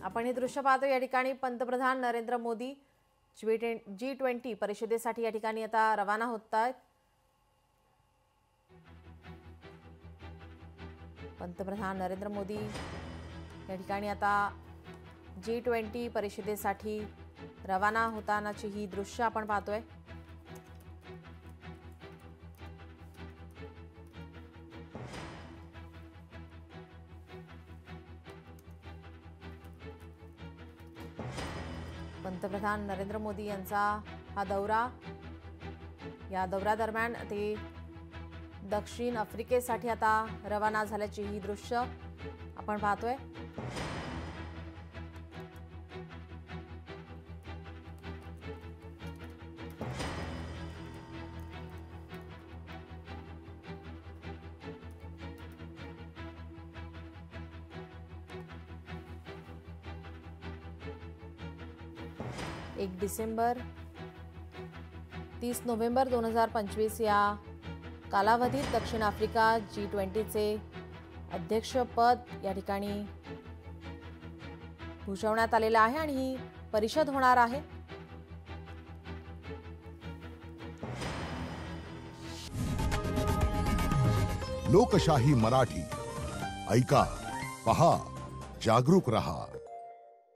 आपण हे दृश्य पाहतो। या ठिकाणी पंतप्रधान नरेंद्र मोदी G20 परिषदेसाठी या ठिकाणी आता रवाना होत आहेत। पंतप्रधान नरेंद्र मोदी या ठिकाणी आता G20 परिषदेसाठी रवाना होतानाची ही दृश्य आपण पाहतोय। पंतप्रधान नरेंद्र मोदी यांचा हा दौरा, या दौऱ्यादरम्यान ते दक्षिण आफ्रिकेसाठी आता रवाना झाल्याची ही दृश्य आपण पाहतोय। एक डिसेंबर 30 नोव्हेंबर 2025 या कालावधीत दक्षिण आफ्रिका G20चे अध्यक्षपद या ठिकाणी भूषवण्यात आलेलं आहे आणि ही परिषद होणार आहे। लोकशाही मराठी ऐका, पहा, जागरूक रहा।